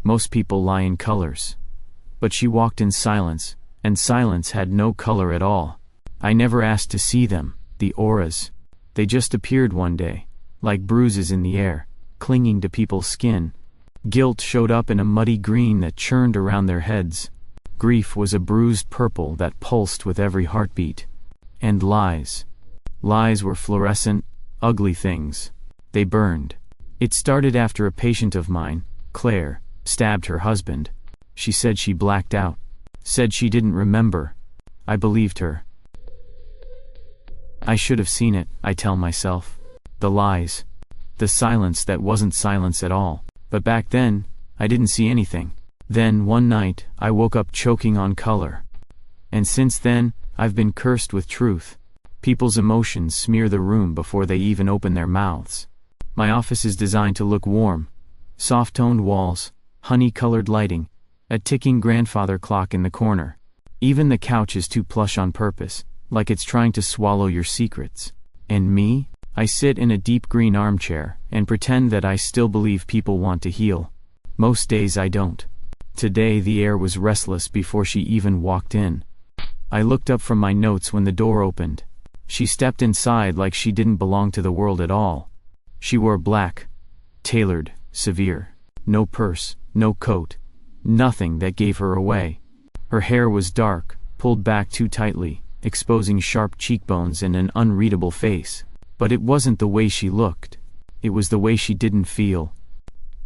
Most people lie in colors. But she walked in silence, and silence had no color at all. I never asked to see them, the auras. They just appeared one day, like bruises in the air, clinging to people's skin. Guilt showed up in a muddy green that churned around their heads. Grief was a bruised purple that pulsed with every heartbeat. And lies. Lies were fluorescent, ugly things. They burned. It started after a patient of mine, Claire, stabbed her husband. She said she blacked out. Said she didn't remember. I believed her. I should have seen it, I tell myself. The lies. The silence that wasn't silence at all. But back then, I didn't see anything. Then, one night, I woke up choking on color. And since then, I've been cursed with truth. People's emotions smear the room before they even open their mouths. My office is designed to look warm. Soft-toned walls, honey-colored lighting, a ticking grandfather clock in the corner. Even the couch is too plush on purpose, like it's trying to swallow your secrets. And me? I sit in a deep green armchair and pretend that I still believe people want to heal. Most days I don't. Today the air was restless before she even walked in. I looked up from my notes when the door opened. She stepped inside like she didn't belong to the world at all. She wore black, tailored, severe. No purse, no coat. Nothing that gave her away. Her hair was dark, pulled back too tightly, exposing sharp cheekbones and an unreadable face. But it wasn't the way she looked. It was the way she didn't feel.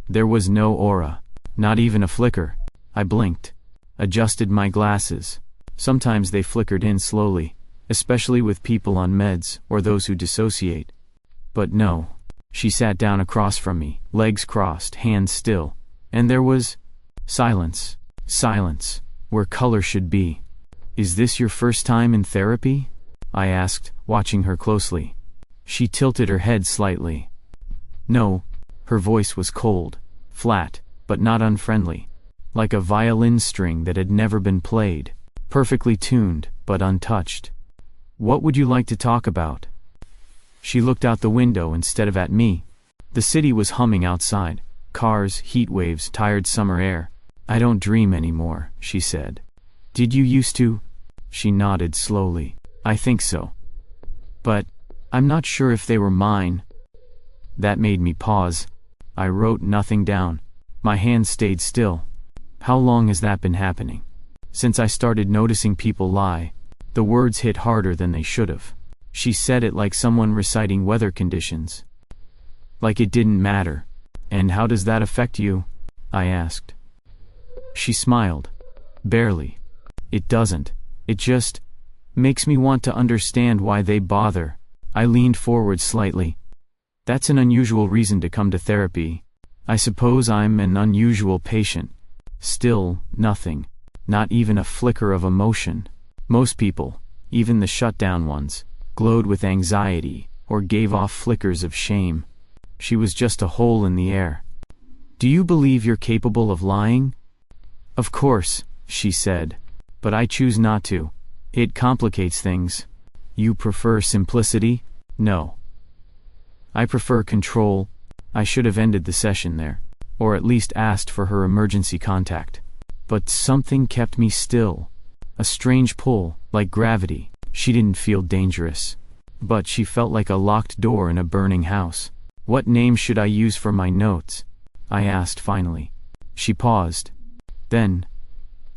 There was no aura. Not even a flicker. I blinked. Adjusted my glasses. Sometimes they flickered in slowly, especially with people on meds or those who dissociate. But no. She sat down across from me, legs crossed, hands still. And there was silence. Silence. Where color should be. "Is this your first time in therapy?" I asked, watching her closely. She tilted her head slightly. No. Her voice was cold, flat, but not unfriendly. Like a violin string that had never been played. Perfectly tuned, but untouched. "What would you like to talk about?" She looked out the window instead of at me. The city was humming outside. Cars, heat waves, tired summer air. "I don't dream anymore," she said. "Did you used to?" She nodded slowly. "I think so. But I'm not sure if they were mine." That made me pause. I wrote nothing down. My hands stayed still. How long has that been happening? Since I started noticing people lie. The words hit harder than they should have. She said it like someone reciting weather conditions. Like it didn't matter. "And how does that affect you?" I asked. She smiled. "Barely. It doesn't. It just makes me want to understand why they bother." I leaned forward slightly. "That's an unusual reason to come to therapy. I suppose I'm an unusual patient." Still, nothing. Not even a flicker of emotion. Most people, even the shut-down ones, glowed with anxiety, or gave off flickers of shame. She was just a hole in the air. "Do you believe you're capable of lying?" "Of course," she said. "But I choose not to. It complicates things." "You prefer simplicity?" "No. I prefer control." I should have ended the session there, or at least asked for her emergency contact. But something kept me still. A strange pull, like gravity. She didn't feel dangerous. But she felt like a locked door in a burning house. "What name should I use for my notes?" I asked finally. She paused. Then,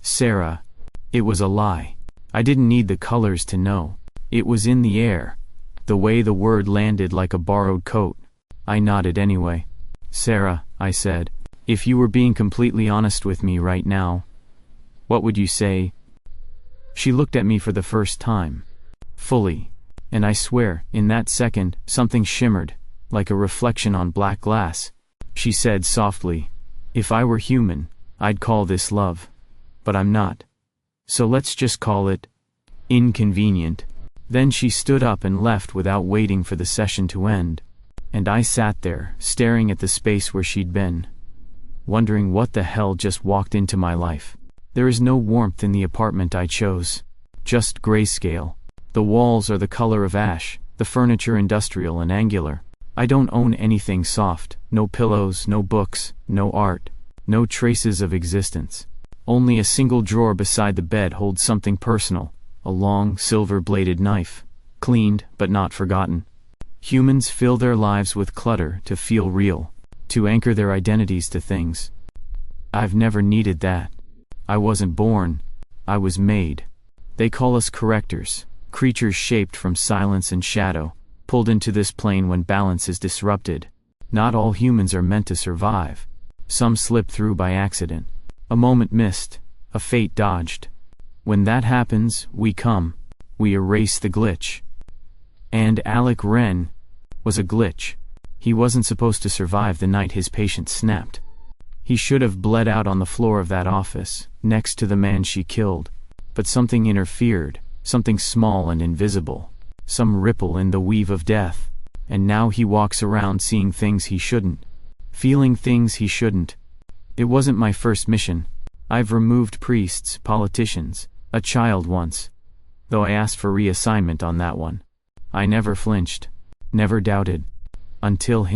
"Sarah." It was a lie. I didn't need the colors to know. It was in the air. The way the word landed like a borrowed coat. I nodded anyway. "Sarah," I said, "if you were being completely honest with me right now, what would you say?" She looked at me for the first time. Fully. And I swear, in that second, something shimmered, like a reflection on black glass. She said softly, "If I were human, I'd call this love. But I'm not. So let's just call it inconvenient." Then she stood up and left without waiting for the session to end. And I sat there, staring at the space where she'd been, wondering what the hell just walked into my life. There is no warmth in the apartment I chose. Just grayscale. The walls are the color of ash, the furniture industrial and angular. I don't own anything soft, no pillows, no books, no art. No traces of existence. Only a single drawer beside the bed holds something personal, a long, silver-bladed knife, cleaned but not forgotten. Humans fill their lives with clutter to feel real, to anchor their identities to things. I've never needed that. I wasn't born, I was made. They call us correctors, creatures shaped from silence and shadow, pulled into this plane when balance is disrupted. Not all humans are meant to survive. Some slip through by accident. A moment missed, a fate dodged. When that happens, we erase the glitch. And Alec Wren was a glitch. He wasn't supposed to survive the night his patient snapped. He should have bled out on the floor of that office, next to the man she killed. But something interfered, something small and invisible, some ripple in the weave of death. And now he walks around seeing things he shouldn't, feeling things he shouldn't. It wasn't my first mission. I've removed priests, politicians, a child once. Though I asked for reassignment on that one. I never flinched, never doubted. Until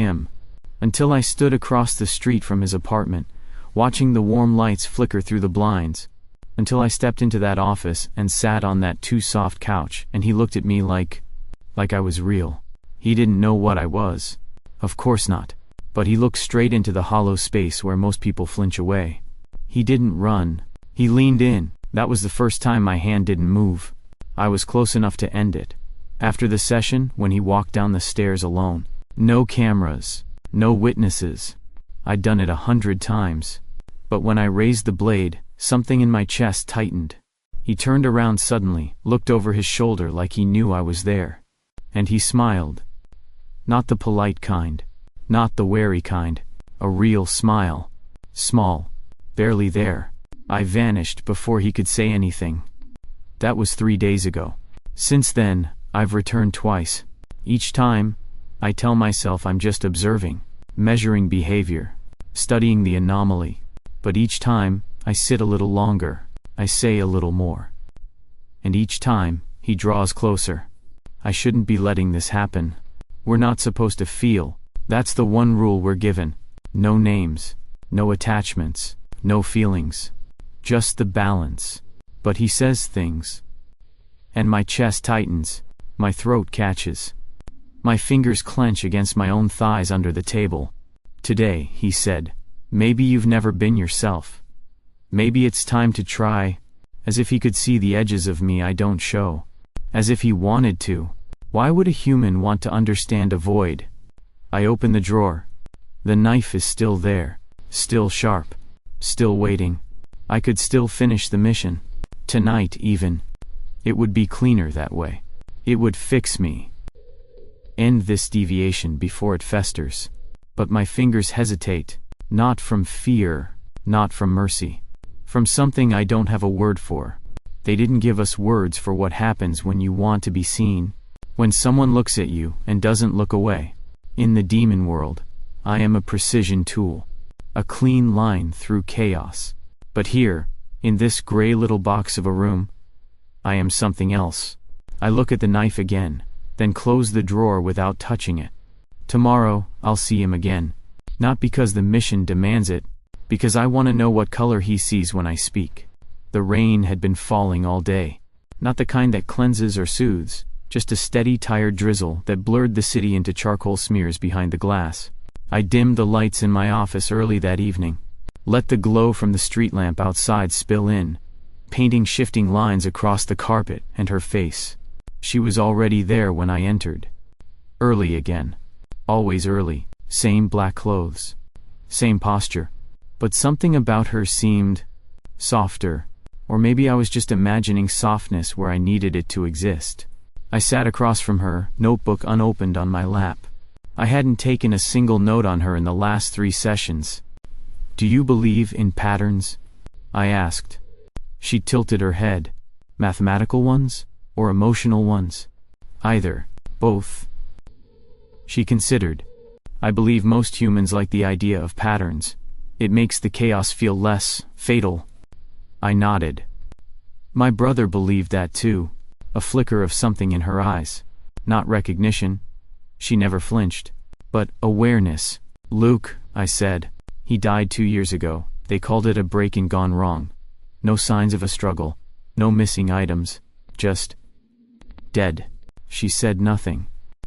I stood across the street from his apartment, watching the warm lights flicker through the blinds. Until I stepped into that office and sat on that too-soft couch and he looked at me like I was real. He didn't know what I was. Of course not. But he looked straight into the hollow space where most people flinch away. He didn't run. He leaned in. That was the first time my hand didn't move. I was close enough to end it. After the session, when he walked down the stairs alone. No cameras. No witnesses. I'd done it 100 times. But when I raised the blade, something in my chest tightened. He turned around suddenly, looked over his shoulder like he knew I was there. And he smiled. Not the polite kind. Not the wary kind. A real smile. Small. Barely there. I vanished before he could say anything. That was 3 days ago. Since then, I've returned twice. Each time, I tell myself I'm just observing, measuring behavior, studying the anomaly. But each time, I sit a little longer, I say a little more. And each time, he draws closer. I shouldn't be letting this happen. We're not supposed to feel. That's the one rule we're given. No names, no attachments, no feelings. Just the balance. But he says things. And my chest tightens, my throat catches. My fingers clench against my own thighs under the table. Today, he said, maybe you've never been yourself. Maybe it's time to try. As if he could see the edges of me I don't show. As if he wanted to. Why would a human want to understand a void? I open the drawer. The knife is still there. Still sharp. Still waiting. I could still finish the mission. Tonight even. It would be cleaner that way. It would fix me. End this deviation before it festers. But my fingers hesitate. Not from fear. Not from mercy. From something I don't have a word for. They didn't give us words for what happens when you want to be seen. When someone looks at you and doesn't look away. In the demon world, I am a precision tool. A clean line through chaos. But here, in this gray little box of a room, I am something else. I look at the knife again, then close the drawer without touching it. Tomorrow, I'll see him again. Not because the mission demands it, because I want to know what color he sees when I speak. The rain had been falling all day. Not the kind that cleanses or soothes, just a steady, tired drizzle that blurred the city into charcoal smears behind the glass. I dimmed the lights in my office early that evening. Let the glow from the street lamp outside spill in, painting shifting lines across the carpet and her face. She was already there when I entered. Early again. Always early. Same black clothes. Same posture. But something about her seemed softer. Or maybe I was just imagining softness where I needed it to exist. I sat across from her, notebook unopened on my lap. I hadn't taken a single note on her in the last 3 sessions. Do you believe in patterns? I asked. She tilted her head. Mathematical ones? Or emotional ones? Either. Both. She considered. I believe most humans like the idea of patterns. It makes the chaos feel less fatal. I nodded. My brother believed that too. A flicker of something in her eyes. Not recognition. She never flinched. But awareness. Luke, I said. He died 2 years ago. They called it a break-in gone wrong. No signs of a struggle, no missing items, just dead. She said nothing,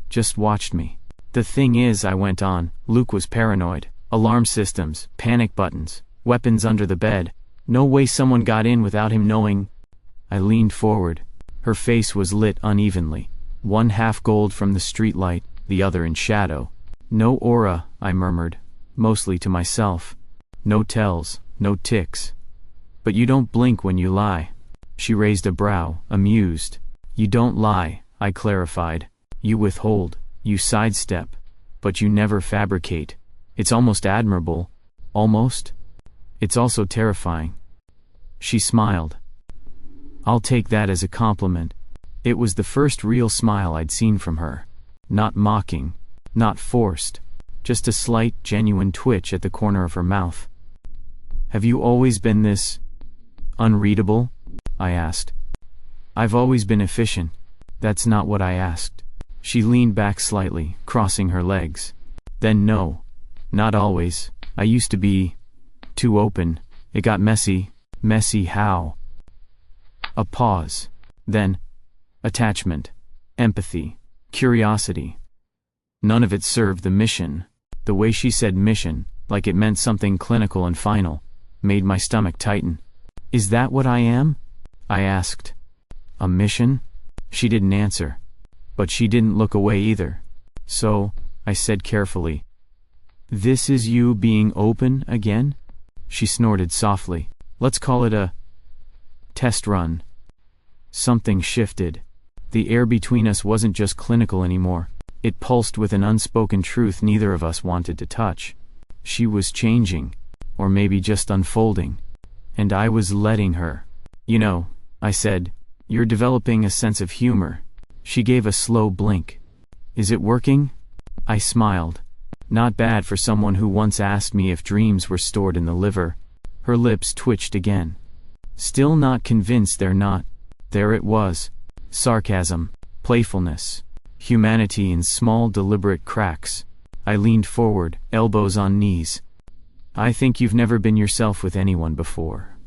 just watched me. The thing is, I went on, Luke was paranoid. Alarm systems, panic buttons, weapons under the bed. No way someone got in without him knowing. I leaned forward. Her face was lit unevenly. One half gold from the streetlight, the other in shadow. No aura, I murmured, mostly to myself. No tells, no ticks. But you don't blink when you lie. She raised a brow, amused. You don't lie, I clarified. You withhold, you sidestep. But you never fabricate. It's almost admirable. Almost? It's also terrifying. She smiled. I'll take that as a compliment. It was the first real smile I'd seen from her. Not mocking, not forced, just a slight, genuine twitch at the corner of her mouth. Have you always been this unreadable? I asked. I've always been efficient. That's not what I asked. She leaned back slightly, crossing her legs. Then no, not always. I used to be too open. It got messy. Messy how? A pause. Then attachment, empathy, curiosity. None of it served the mission. The way she said mission, like it meant something clinical and final, made my stomach tighten. Is that what I am? I asked. A mission? She didn't answer. But she didn't look away either. So, I said carefully, this is you being open again? She snorted softly. Let's call it a test run. Something shifted. The air between us wasn't just clinical anymore. It pulsed with an unspoken truth neither of us wanted to touch. She was changing, or maybe just unfolding. And I was letting her. You know, I said, you're developing a sense of humor. She gave a slow blink. Is it working? I smiled. Not bad for someone who once asked me if dreams were stored in the liver. Her lips twitched again. Still not convinced they're not. There it was. Sarcasm, playfulness, humanity in small deliberate cracks. I leaned forward, elbows on knees. I think you've never been yourself with anyone before.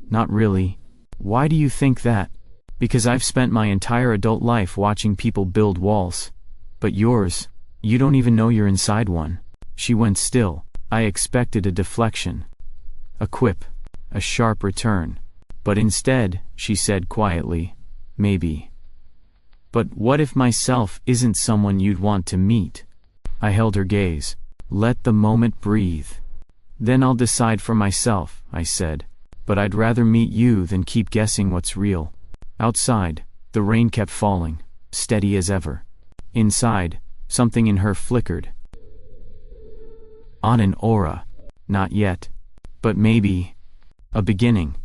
Not really. Why do you think that? Because I've spent my entire adult life watching people build walls. But yours, you don't even know you're inside one. She went still. I expected a deflection. A quip. A sharp return. But instead, she said quietly, maybe. But what if myself isn't someone you'd want to meet? I held her gaze. Let the moment breathe. Then I'll decide for myself, I said. But I'd rather meet you than keep guessing what's real. Outside, the rain kept falling, steady as ever. Inside, something in her flickered. On an aura. Not yet. But maybe. A beginning.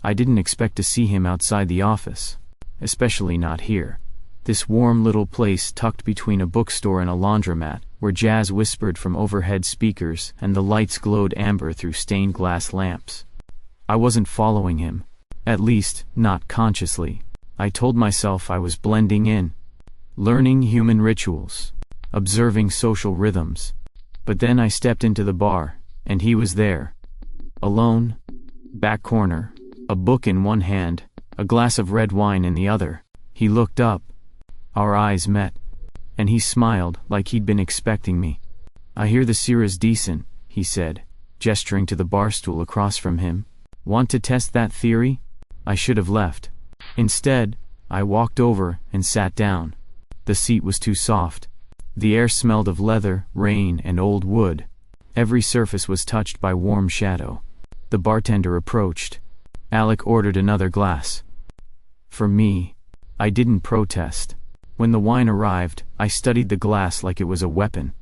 I didn't expect to see him outside the office. Especially not here. This warm little place tucked between a bookstore and a laundromat, where jazz whispered from overhead speakers and the lights glowed amber through stained glass lamps. I wasn't following him. At least, not consciously. I told myself I was blending in. Learning human rituals. Observing social rhythms. But then I stepped into the bar, and he was there. Alone. Back corner. A book in one hand, a glass of red wine in the other. He looked up. Our eyes met. And he smiled like he'd been expecting me. I hear the Sera's decent, he said, gesturing to the bar stool across from him. Want to test that theory? I should have left. Instead, I walked over and sat down. The seat was too soft. The air smelled of leather, rain, and old wood. Every surface was touched by warm shadow. The bartender approached. Alec ordered another glass. For me, I didn't protest. When the wine arrived, I studied the glass like it was a weapon.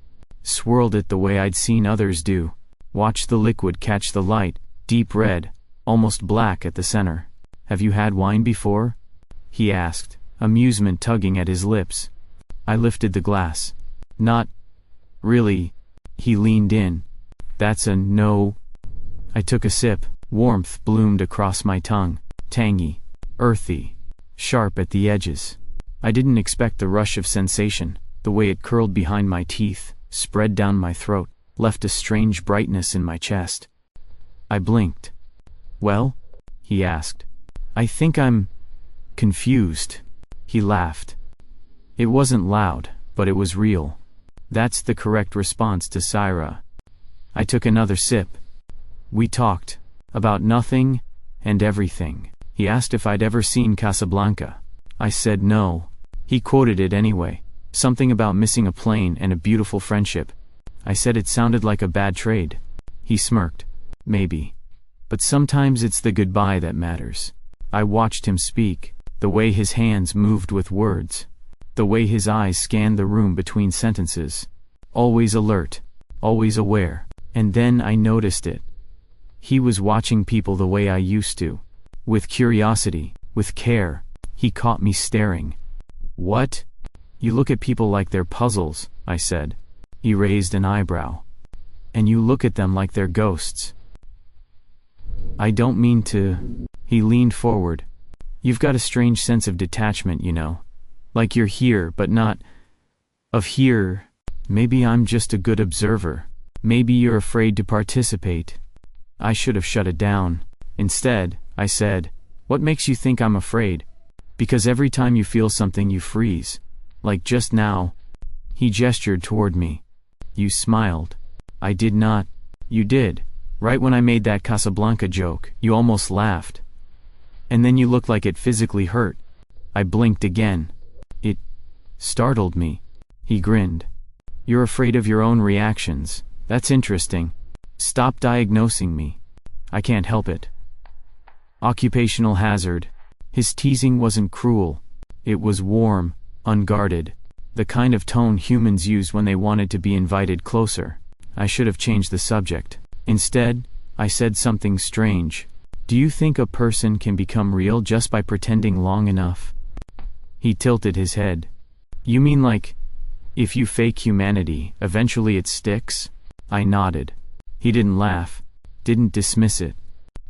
Swirled it the way I'd seen others do. Watched the liquid catch the light, deep red, almost black at the center. Have you had wine before? He asked, amusement tugging at his lips. I lifted the glass. Not really. He leaned in. That's a no. I took a sip. Warmth bloomed across my tongue. Tangy. Earthy. Sharp at the edges. I didn't expect the rush of sensation. The way it curled behind my teeth, spread down my throat, left a strange brightness in my chest. I blinked. Well? He asked. I think I'm confused. He laughed. It wasn't loud, but it was real. That's the correct response to Syra. I took another sip. We talked about nothing and everything. He asked if I'd ever seen Casablanca. I said no. He quoted it anyway. Something about missing a plane and a beautiful friendship. I said it sounded like a bad trade. He smirked. Maybe. But sometimes it's the goodbye that matters. I watched him speak, the way his hands moved with words, the way his eyes scanned the room between sentences. Always alert, always aware. And then I noticed it. He was watching people the way I used to. With curiosity, with care. He caught me staring. What? You look at people like they're puzzles, I said. He raised an eyebrow. And you look at them like they're ghosts. I don't mean to. He leaned forward. You've got a strange sense of detachment, you know. Like you're here, but not of here. Maybe I'm just a good observer. Maybe you're afraid to participate. I should have shut it down. Instead, I said, what makes you think I'm afraid? Because every time you feel something you freeze. Like just now. He gestured toward me. You smiled. I did not. You did. Right when I made that Casablanca joke, you almost laughed. And then you looked like it physically hurt. I blinked again. It startled me. He grinned. You're afraid of your own reactions. That's interesting. Stop diagnosing me. I can't help it. Occupational hazard. His teasing wasn't cruel. It was warm, unguarded. The kind of tone humans used when they wanted to be invited closer. I should have changed the subject. Instead, I said something strange. Do you think a person can become real just by pretending long enough? He tilted his head. You mean like, if you fake humanity, eventually it sticks? I nodded. He didn't laugh, didn't dismiss it.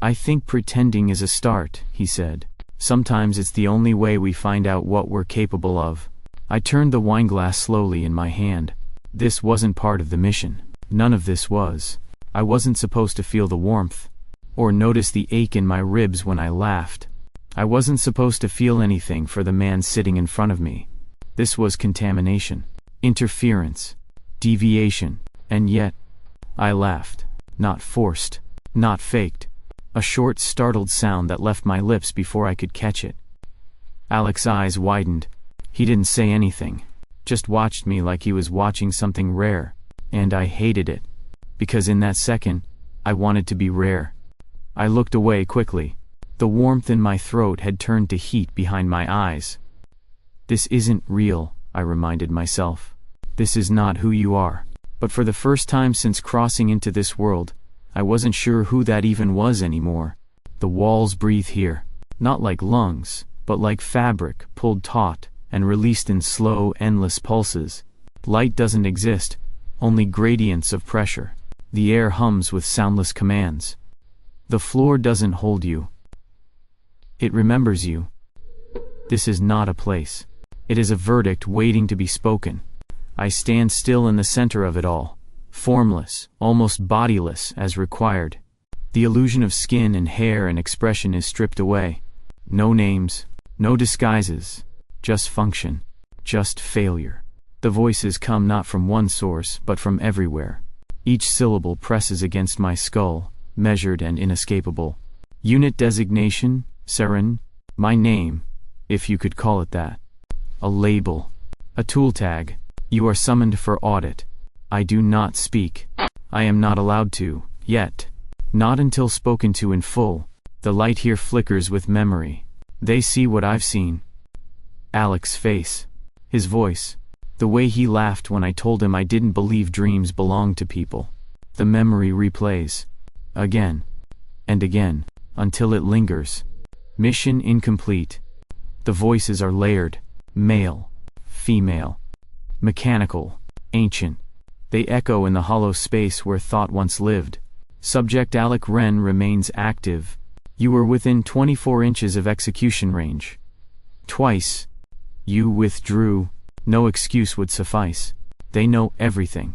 I think pretending is a start, he said. Sometimes it's the only way we find out what we're capable of. I turned the wineglass slowly in my hand. This wasn't part of the mission. None of this was. I wasn't supposed to feel the warmth, or notice the ache in my ribs when I laughed. I wasn't supposed to feel anything for the man sitting in front of me. This was contamination, interference, deviation, and yet, I laughed. Not forced, not faked. A short, startled sound that left my lips before I could catch it. Alec's eyes widened. He didn't say anything, just watched me like he was watching something rare, and I hated it. Because in that second, I wanted to be rare. I looked away quickly. The warmth in my throat had turned to heat behind my eyes. This isn't real, I reminded myself. This is not who you are. But for the first time since crossing into this world, I wasn't sure who that even was anymore. The walls breathe here, not like lungs, but like fabric pulled taut and released in slow, endless pulses. Light doesn't exist, only gradients of pressure. The air hums with soundless commands. The floor doesn't hold you. It remembers you. This is not a place. It is a verdict waiting to be spoken. I stand still in the center of it all, formless, almost bodiless as required. The illusion of skin and hair and expression is stripped away. No names, no disguises, just function, just failure. The voices come not from one source but from everywhere. Each syllable presses against my skull, measured and inescapable. Unit designation, Seren. My name, if you could call it that. A label. A tool tag. You are summoned for audit. I do not speak. I am not allowed to, yet. Not until spoken to in full. The light here flickers with memory. They see what I've seen. Alec's face. His voice. The way he laughed when I told him I didn't believe dreams belonged to people. The memory replays. Again. And again. Until it lingers. Mission incomplete. The voices are layered. Male. Female. Mechanical. Ancient. They echo in the hollow space where thought once lived. Subject Alec Wren remains active. You were within 24 inches of execution range. Twice. You withdrew. No excuse would suffice. They know everything.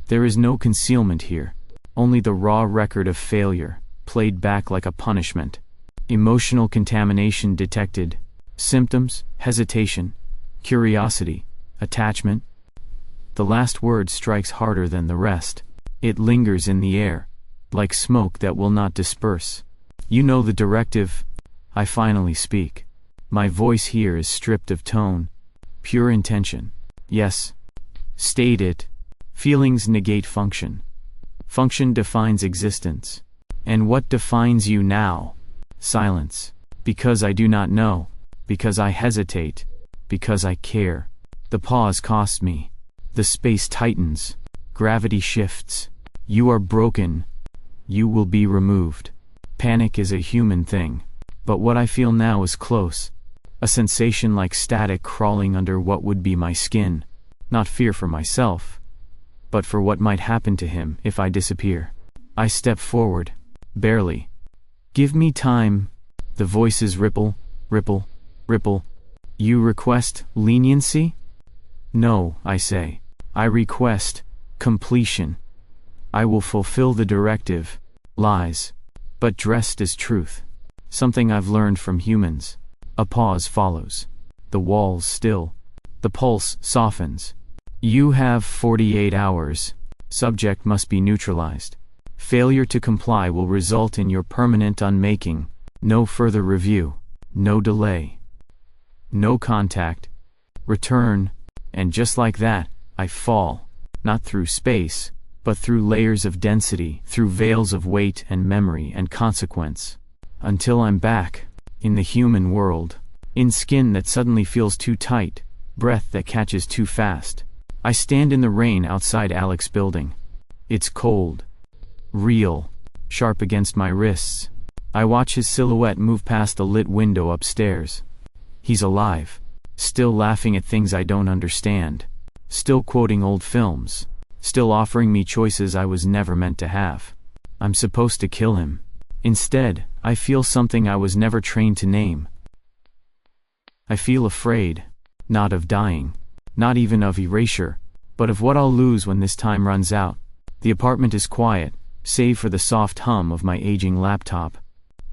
There is no concealment here. Only the raw record of failure. played back like a punishment. Emotional contamination detected. Symptoms: hesitation, curiosity, attachment. The last word strikes harder than the rest. It lingers in the air, like smoke that will not disperse. You know the directive. I finally speak. My voice here is stripped of tone. Pure intention. Yes. State it. Feelings negate function. Function defines existence. And what defines you now? Silence. Because I do not know. Because I hesitate. Because I care. The pause costs me. The space tightens. Gravity shifts. You are broken. You will be removed. Panic is a human thing. But what I feel now is close. A sensation like static crawling under what would be my skin. Not fear for myself, but for what might happen to him if I disappear. I step forward. Barely. Give me time. The voices ripple, ripple, ripple. You request leniency? No, I say. I request completion. I will fulfill the directive. Lies. But dressed as truth. Something I've learned from humans. A pause follows. The walls still. The pulse softens. You have 48 hours. Subject must be neutralized. Failure to comply will result in your permanent unmaking. No further review. No delay. No contact. Return. And just like that, I fall. Not through space, but through layers of density, through veils of weight and memory and consequence. Until I'm back, in the human world. In skin that suddenly feels too tight, breath that catches too fast. I stand in the rain outside Alec's building. It's cold. Real. Sharp against my wrists. I watch his silhouette move past the lit window upstairs. He's alive. Still laughing at things I don't understand. Still quoting old films. Still offering me choices I was never meant to have. I'm supposed to kill him. Instead, I feel something I was never trained to name. I feel afraid. Not of dying. Not even of erasure. But of what I'll lose when this time runs out. The apartment is quiet, save for the soft hum of my aging laptop.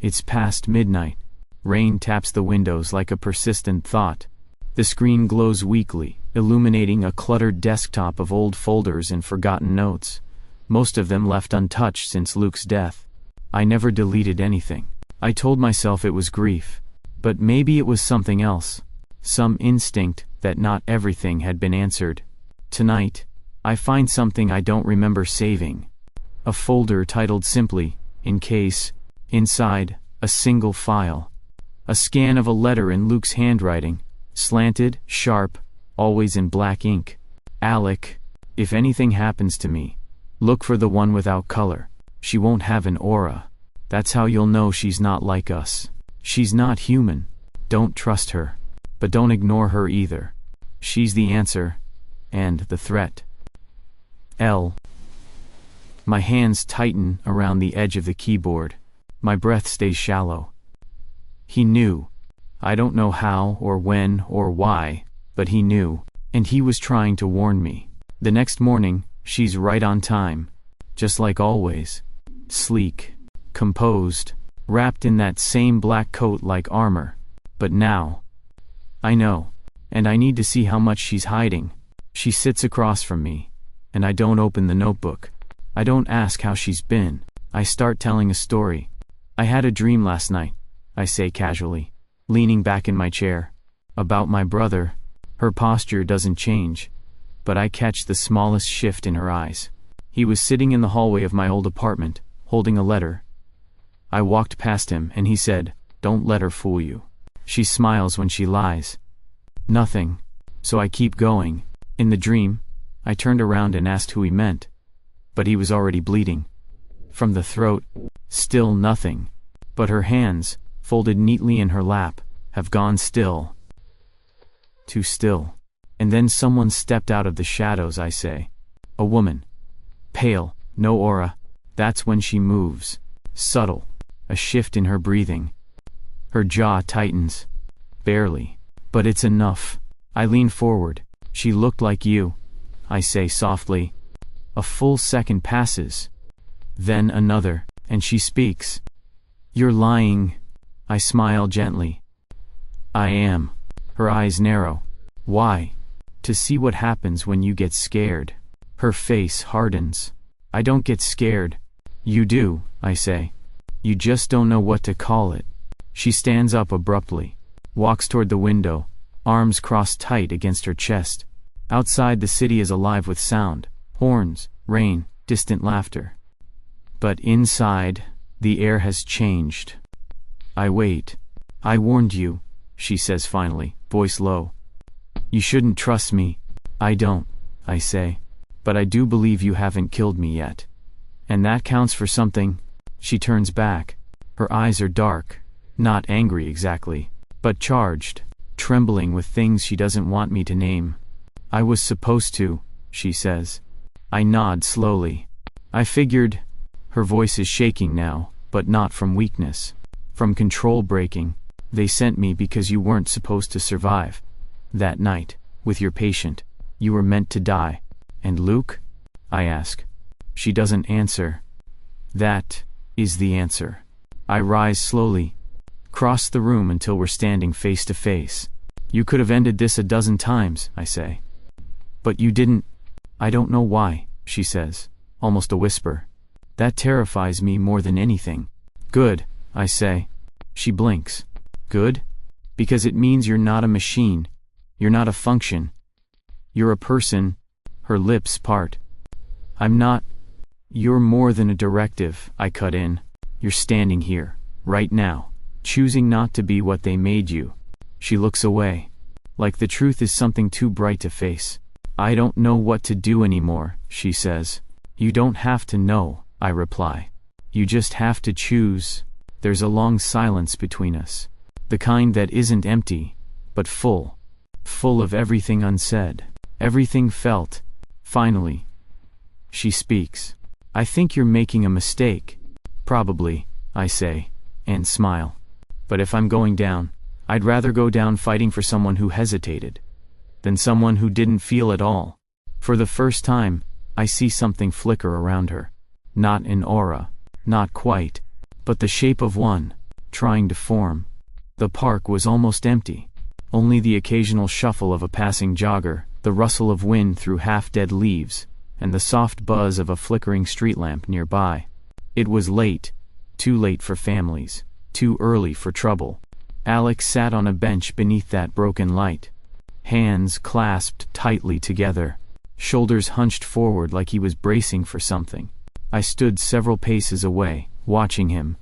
It's past midnight. Rain taps the windows like a persistent thought. The screen glows weakly, illuminating a cluttered desktop of old folders and forgotten notes. Most of them left untouched since Luke's death. I never deleted anything. I told myself it was grief. But maybe it was something else. Some instinct that not everything had been answered. Tonight, I find something I don't remember saving. A folder titled simply, "In Case." Inside, a single file. A scan of a letter in Luke's handwriting. Slanted, sharp, always in black ink. Alec, if anything happens to me, look for the one without color. She won't have an aura. That's how you'll know she's not like us. She's not human. Don't trust her. But don't ignore her either. She's the answer. And the threat. L. My hands tighten around the edge of the keyboard. My breath stays shallow. He knew. I don't know how or when or why, but he knew. And he was trying to warn me. The next morning, she's right on time. Just like always. Sleek. Composed. Wrapped in that same black coat like armor. But now. I know. And I need to see how much she's hiding. She sits across from me. And I don't open the notebook. I don't ask how she's been. I start telling a story. I had a dream last night, I say casually, leaning back in my chair. About my brother. Her posture doesn't change. But I catch the smallest shift in her eyes. He was sitting in the hallway of my old apartment, holding a letter. I walked past him and he said, "Don't let her fool you. She smiles when she lies." Nothing. So I keep going. In the dream, I turned around and asked who he meant. But he was already bleeding. From the throat. Still nothing. But her hands, folded neatly in her lap, have gone still. Too still. And then someone stepped out of the shadows, I say. A woman. Pale, no aura. That's when she moves. Subtle. A shift in her breathing. Her jaw tightens. Barely. But it's enough. I lean forward. She looked like you, I say softly. A full second passes. Then another, And she speaks. "You're lying." I smile gently. "I am." Her eyes narrow. "Why?" "To see what happens when you get scared." Her face hardens. "I don't get scared." "You do," I say. "You just don't know what to call it." She stands up abruptly, walks toward the window, arms crossed tight against her chest. Outside, the city is alive with sound, horns, rain, distant laughter. But inside, the air has changed. I wait. "I warned you," she says finally, voice low. "You shouldn't trust me." "I don't," I say. "But I do believe you haven't killed me yet. And that counts for something." She turns back. Her eyes are dark, not angry exactly, but charged, trembling with things she doesn't want me to name. "I was supposed to," she says. I nod slowly. "I figured." Her voice is shaking now, but not from weakness. From control breaking. "They sent me because you weren't supposed to survive. That night, with your patient, you were meant to die." "And Luke?" I ask. She doesn't answer. "That is the answer." I rise slowly, cross the room until we're standing face to face. "You could have ended this a dozen times," I say. "But you didn't." "I don't know why," she says, almost a whisper. "That terrifies me more than anything." "Good," I say. She blinks. "Good? Because it means you're not a machine. You're not a function. You're a person." Her lips part. "I'm not." "You're more than a directive," I cut in. "You're standing here, right now, choosing not to be what they made you." She looks away, like the truth is something too bright to face. "I don't know what to do anymore," she says. "You don't have to know," I reply. "You just have to choose." There's a long silence between us. The kind that isn't empty, but full. Full of everything unsaid, everything felt. Finally, she speaks. "I think you're making a mistake." "Probably," I say, and smile. "But if I'm going down, I'd rather go down fighting for someone who hesitated, than someone who didn't feel at all." For the first time, I see something flicker around her. Not an aura, not quite, but the shape of one, trying to form. The park was almost empty. Only the occasional shuffle of a passing jogger, the rustle of wind through half-dead leaves, and the soft buzz of a flickering street lamp nearby. It was late, too late for families, too early for trouble. Alec sat on a bench beneath that broken light, hands clasped tightly together, shoulders hunched forward like he was bracing for something. I stood several paces away, watching him.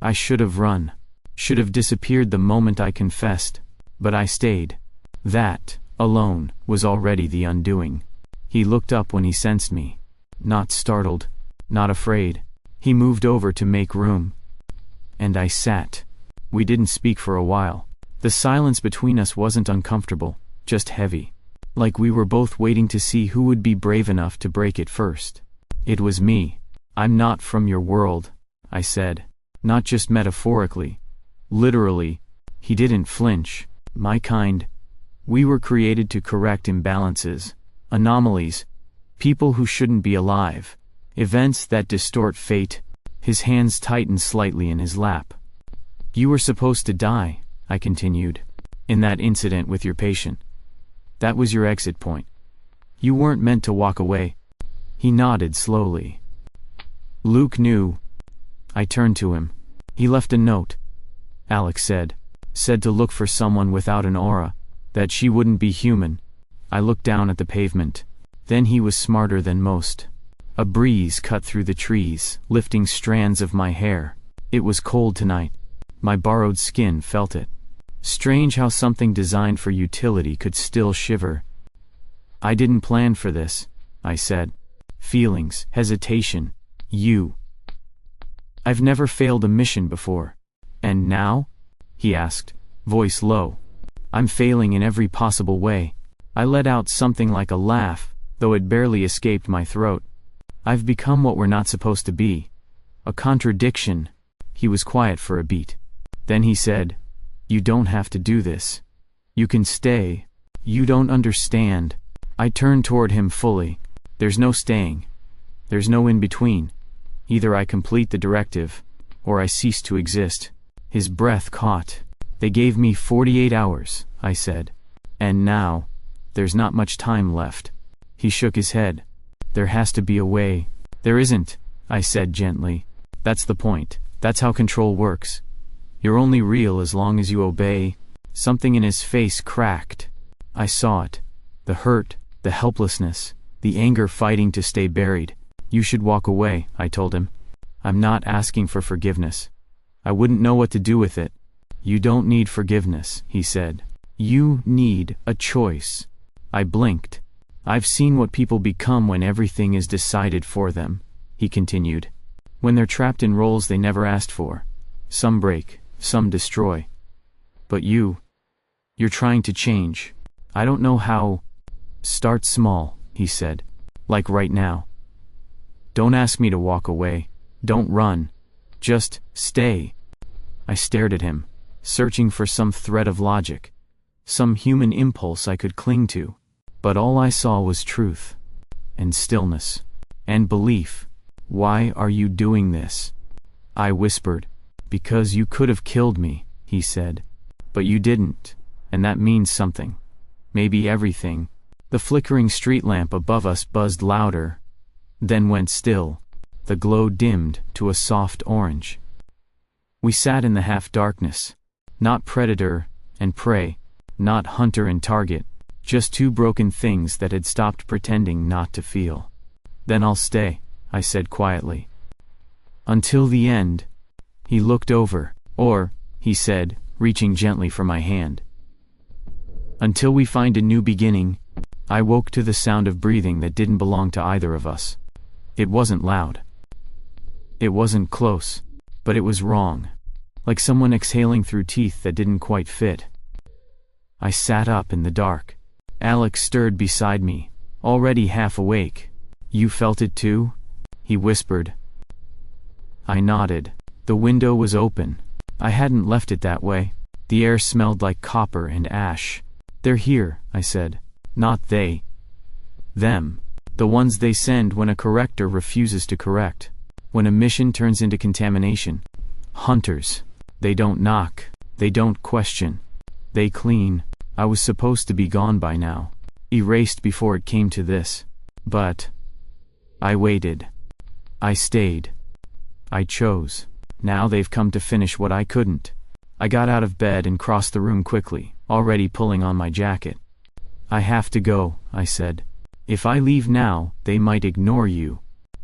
I should have run, should have disappeared the moment I confessed, but I stayed. That, alone, was already the undoing. He looked up when he sensed me. Not startled, not afraid. He moved over to make room. And I sat. We didn't speak for a while. The silence between us wasn't uncomfortable, just heavy. Like we were both waiting to see who would be brave enough to break it first. It was me. "I'm not from your world," I said. Not just metaphorically. Literally. He didn't flinch. "My kind. We were created to correct imbalances, anomalies, people who shouldn't be alive, events that distort fate." His hands tightened slightly in his lap. "You were supposed to die," I continued, "in that incident with your patient. That was your exit point. You weren't meant to walk away." He nodded slowly. "Luke knew." I turned to him. "He left a note," Alec said. "Said to look for someone without an aura, that she wouldn't be human." I looked down at the pavement. Then he was smarter than most. A breeze cut through the trees, lifting strands of my hair. It was cold tonight. My borrowed skin felt it. Strange how something designed for utility could still shiver. "I didn't plan for this," I said. "Feelings, hesitation, you. I've never failed a mission before." "And now?" he asked, voice low. "I'm failing in every possible way." I let out something like a laugh, though it barely escaped my throat. "I've become what we're not supposed to be. A contradiction." He was quiet for a beat. Then he said, "You don't have to do this. You can stay. You don't understand." I turned toward him fully. "There's no staying. There's no in between. Either I complete the directive, or I cease to exist. His breath caught. They gave me 48 hours, I said. And now, there's not much time left. He shook his head. There has to be a way. There isn't, I said gently. That's the point. That's how control works. You're only real as long as you obey. Something in his face cracked. I saw it. The hurt, the helplessness, the anger fighting to stay buried. You should walk away, I told him. I'm not asking for forgiveness. I wouldn't know what to do with it. You don't need forgiveness, he said. You need a choice. I blinked. I've seen what people become when everything is decided for them, he continued. When they're trapped in roles they never asked for. Some break, some destroy. But you're trying to change. I don't know how. Start small, he said. Like right now. Don't ask me to walk away. Don't run. Just stay. I stared at him, searching for some thread of logic, some human impulse I could cling to. But all I saw was truth, and stillness, and belief. Why are you doing this? I whispered. Because you could have killed me, he said. But you didn't, and that means something. Maybe everything. The flickering street lamp above us buzzed louder, then went still. The glow dimmed to a soft orange. We sat in the half-darkness. Not predator and prey, not hunter and target, just two broken things that had stopped pretending not to feel. Then I'll stay, I said quietly. Until the end. He looked over, or, he said, reaching gently for my hand. Until we find a new beginning. I woke to the sound of breathing that didn't belong to either of us. It wasn't loud. It wasn't close, but it was wrong. Like someone exhaling through teeth that didn't quite fit. I sat up in the dark. Alec stirred beside me, already half awake. You felt it too? He whispered. I nodded. The window was open. I hadn't left it that way. The air smelled like copper and ash. They're here, I said. Not they. Them. The ones they send when a corrector refuses to correct. When a mission turns into contamination. Hunters. They don't knock. They don't question. They clean. I was supposed to be gone by now. Erased before it came to this. But I waited. I stayed. I chose. Now they've come to finish what I couldn't. I got out of bed and crossed the room quickly, already pulling on my jacket. I have to go, I said. If I leave now, they might ignore you.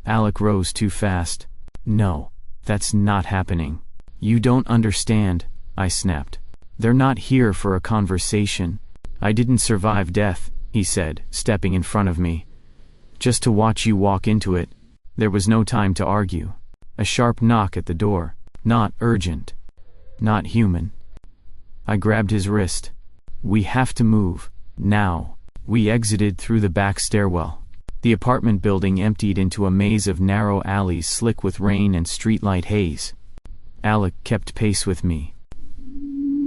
Alec rose too fast. No, that's not happening. You don't understand, I snapped. They're not here for a conversation. I didn't survive death, he said, stepping in front of me. Just to watch you walk into it. There was no time to argue. A sharp knock at the door. Not urgent. Not human. I grabbed his wrist. We have to move. Now. We exited through the back stairwell. The apartment building emptied into a maze of narrow alleys slick with rain and streetlight haze. Alec kept pace with me.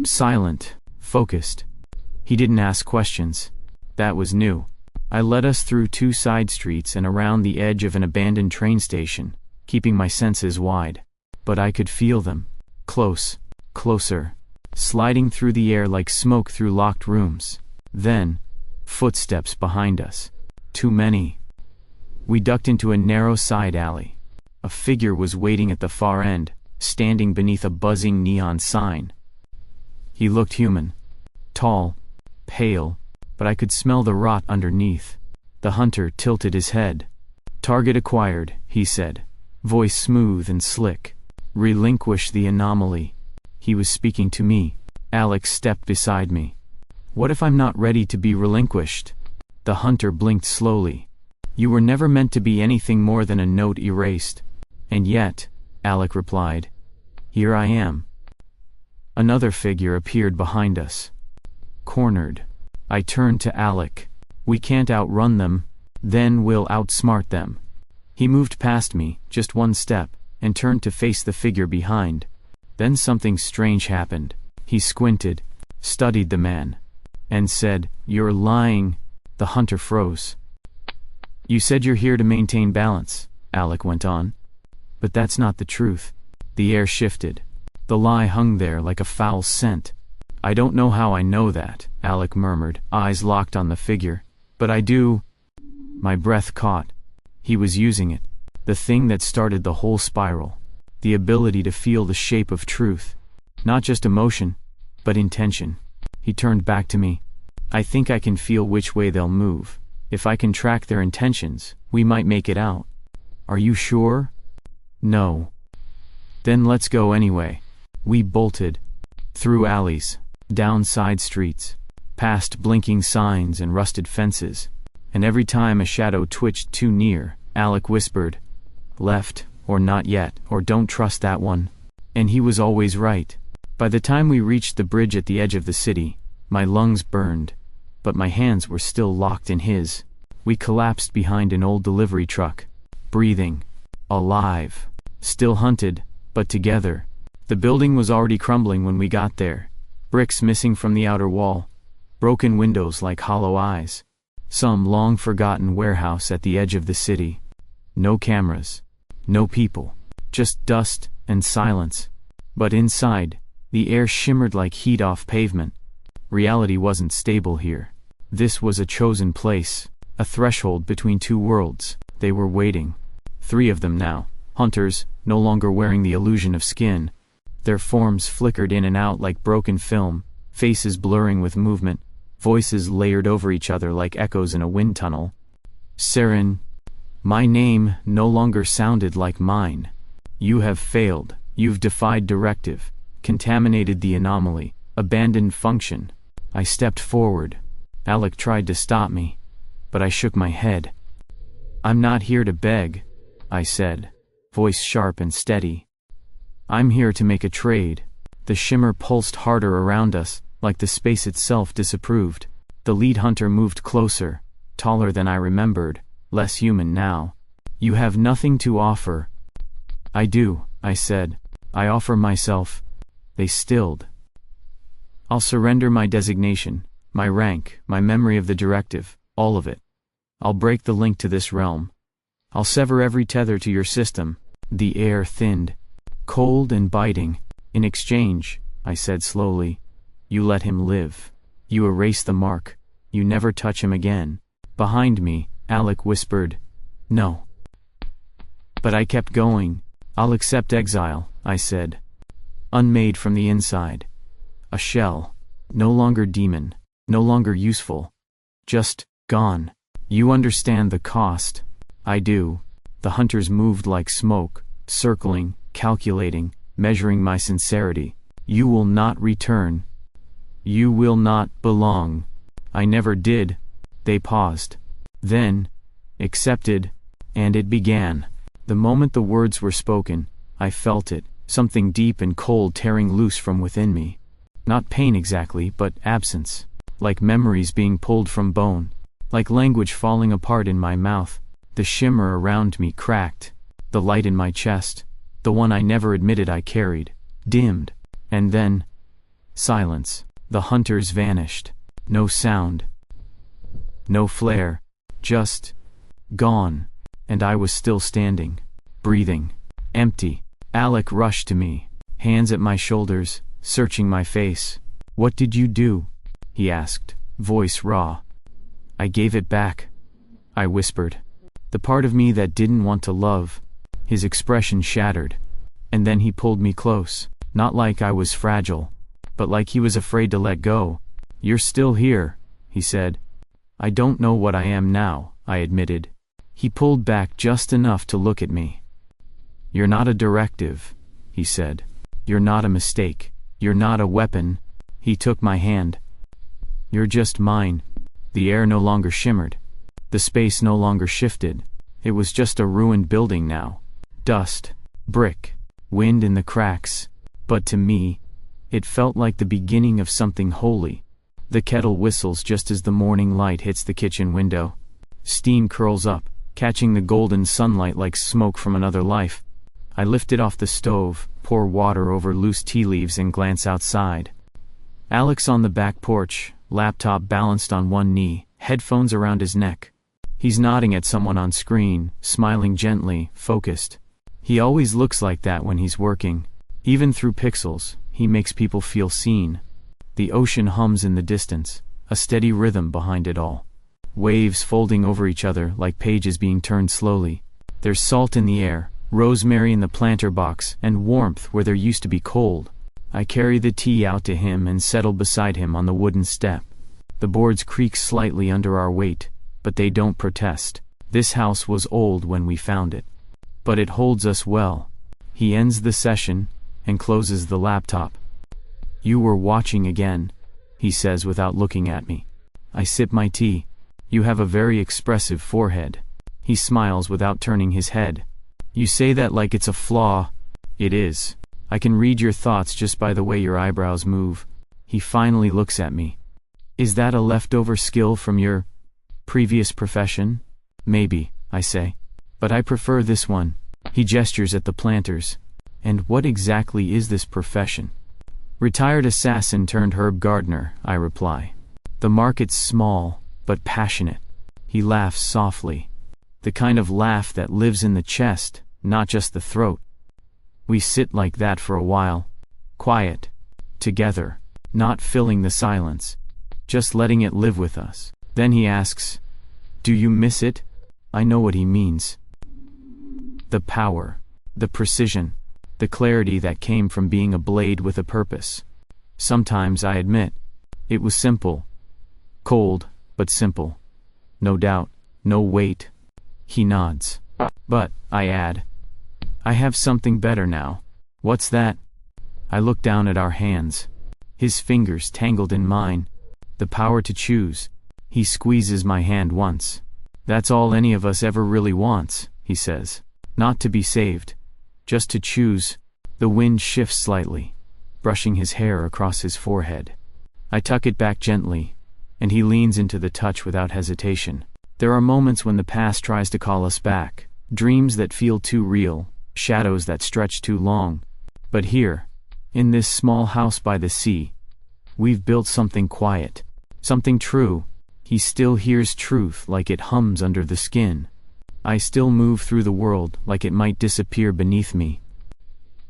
Silent, focused. He didn't ask questions. That was new. I led us through two side streets and around the edge of an abandoned train station, keeping my senses wide. But I could feel them. Close, closer, sliding through the air like smoke through locked rooms. Then, footsteps behind us. Too many. We ducked into a narrow side alley. A figure was waiting at the far end, standing beneath a buzzing neon sign. He looked human. Tall, pale, but I could smell the rot underneath. The hunter tilted his head. Target acquired, he said, voice smooth and slick. Relinquish the anomaly. He was speaking to me. Alex stepped beside me. What if I'm not ready to be relinquished? The hunter blinked slowly. You were never meant to be anything more than a note erased. And yet, Alec replied, here I am. Another figure appeared behind us. Cornered. I turned to Alec. We can't outrun them, then we'll outsmart them. He moved past me, just one step, and turned to face the figure behind. Then something strange happened. He squinted, studied the man, and said, you're lying. The hunter froze. You said you're here to maintain balance, Alec went on. But that's not the truth. The air shifted. The lie hung there like a foul scent. I don't know how I know that, Alec murmured, eyes locked on the figure. But I do. My breath caught. He was using it. The thing that started the whole spiral. The ability to feel the shape of truth. Not just emotion, but intention. He turned back to me. I think I can feel which way they'll move. If I can track their intentions, we might make it out. Are you sure? No. Then let's go anyway. We bolted. Through alleys, down side streets, past blinking signs and rusted fences. And every time a shadow twitched too near, Alec whispered, "Left, or not yet, or don't trust that one." And he was always right. By the time we reached the bridge at the edge of the city, my lungs burned, but my hands were still locked in his. We collapsed behind an old delivery truck, breathing, alive, still hunted, but together. The building was already crumbling when we got there, bricks missing from the outer wall, broken windows like hollow eyes. Some long-forgotten warehouse at the edge of the city. No cameras, no people, just dust and silence. But inside, the air shimmered like heat off pavement. Reality wasn't stable here. This was a chosen place, a threshold between two worlds. They were waiting. 3 of them now, hunters, no longer wearing the illusion of skin. Their forms flickered in and out like broken film, faces blurring with movement, voices layered over each other like echoes in a wind tunnel. Seren. My name no longer sounded like mine. You have failed. You've defied directive, contaminated the anomaly, abandoned function. I stepped forward. Alec tried to stop me, but I shook my head. I'm not here to beg, I said, voice sharp and steady. I'm here to make a trade. The shimmer pulsed harder around us, like the space itself disapproved. The lead hunter moved closer, taller than I remembered, less human now. You have nothing to offer. I do, I said. I offer myself. They stilled. I'll surrender my designation, my rank, my memory of the directive, all of it. I'll break the link to this realm. I'll sever every tether to your system. The air thinned, cold and biting. In exchange, I said slowly, you let him live. You erase the mark. You never touch him again. Behind me, Alec whispered, no. But I kept going. I'll accept exile, I said. Unmade from the inside. A shell. No longer demon. No longer useful. Just gone. You understand the cost. I do. The hunters moved like smoke, circling, calculating, measuring my sincerity. You will not return. You will not belong. I never did. They paused. Then, accepted, and it began. The moment the words were spoken, I felt it, something deep and cold tearing loose from within me. Not pain exactly, but absence. Like memories being pulled from bone. Like language falling apart in my mouth. The shimmer around me cracked. The light in my chest, the one I never admitted I carried, dimmed. And then, silence. The hunters vanished. No sound. No flare. Just gone. And I was still standing, breathing, empty. Alec rushed to me, hands at my shoulders, searching my face. What did you do? He asked, voice raw. I gave it back, I whispered. The part of me that didn't want to love. His expression shattered. And then he pulled me close, not like I was fragile, but like he was afraid to let go. You're still here, he said. I don't know what I am now, I admitted. He pulled back just enough to look at me. You're not a directive, he said. You're not a mistake. You're not a weapon. He took my hand. You're just mine. The air no longer shimmered. The space no longer shifted. It was just a ruined building now. Dust, brick, wind in the cracks. But to me, it felt like the beginning of something holy. The kettle whistles just as the morning light hits the kitchen window. Steam curls up, catching the golden sunlight like smoke from another life. I lift it off the stove, pour water over loose tea leaves and glance outside. Alec's on the back porch, laptop balanced on one knee, headphones around his neck. He's nodding at someone on screen, smiling gently, focused. He always looks like that when he's working. Even through pixels, he makes people feel seen. The ocean hums in the distance, a steady rhythm behind it all. Waves folding over each other like pages being turned slowly. There's salt in the air, rosemary in the planter box, and warmth where there used to be cold. I carry the tea out to him and settle beside him on the wooden step. The boards creak slightly under our weight, but they don't protest. This house was old when we found it, but it holds us well. He ends the session and closes the laptop. "You were watching again," he says without looking at me. I sip my tea. "You have a very expressive forehead." He smiles without turning his head. "You say that like it's a flaw." It is. I can read your thoughts just by the way your eyebrows move. He finally looks at me. "Is that a leftover skill from your previous profession?" "Maybe," I say. "But I prefer this one." He gestures at the planters. "And what exactly is this profession?" "Retired assassin turned herb gardener," I reply. "The market's small, but passionate." He laughs softly. The kind of laugh that lives in the chest, not just the throat. We sit like that for a while. Quiet. Together. Not filling the silence. Just letting it live with us. Then he asks, "Do you miss it?" I know what he means. The power. The precision. The clarity that came from being a blade with a purpose. Sometimes, I admit, it was simple. Cold, but simple. No doubt, no weight. He nods. "But," I add, "I have something better now." "What's that?" I look down at our hands. His fingers tangled in mine. The power to choose. He squeezes my hand once. "That's all any of us ever really wants," he says. "Not to be saved. Just to choose." The wind shifts slightly, brushing his hair across his forehead. I tuck it back gently, and he leans into the touch without hesitation. There are moments when the past tries to call us back, dreams that feel too real, shadows that stretch too long. But here, in this small house by the sea, we've built something quiet, something true. He still hears truth like it hums under the skin. I still move through the world like it might disappear beneath me.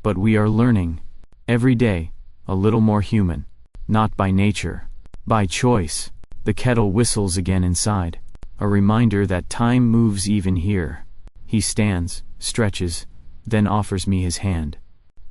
But we are learning, every day, a little more human. Not by nature, by choice. The kettle whistles again inside. A reminder that time moves even here. He stands, stretches, then offers me his hand.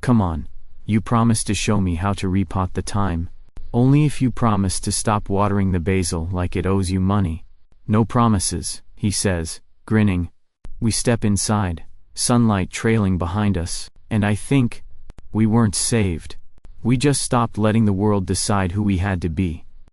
"Come on, you promised to show me how to repot the thyme. Only if you promise to stop watering the basil like it owes you money." "No promises," he says, grinning. We step inside, sunlight trailing behind us, and I think we weren't saved. We just stopped letting the world decide who we had to be.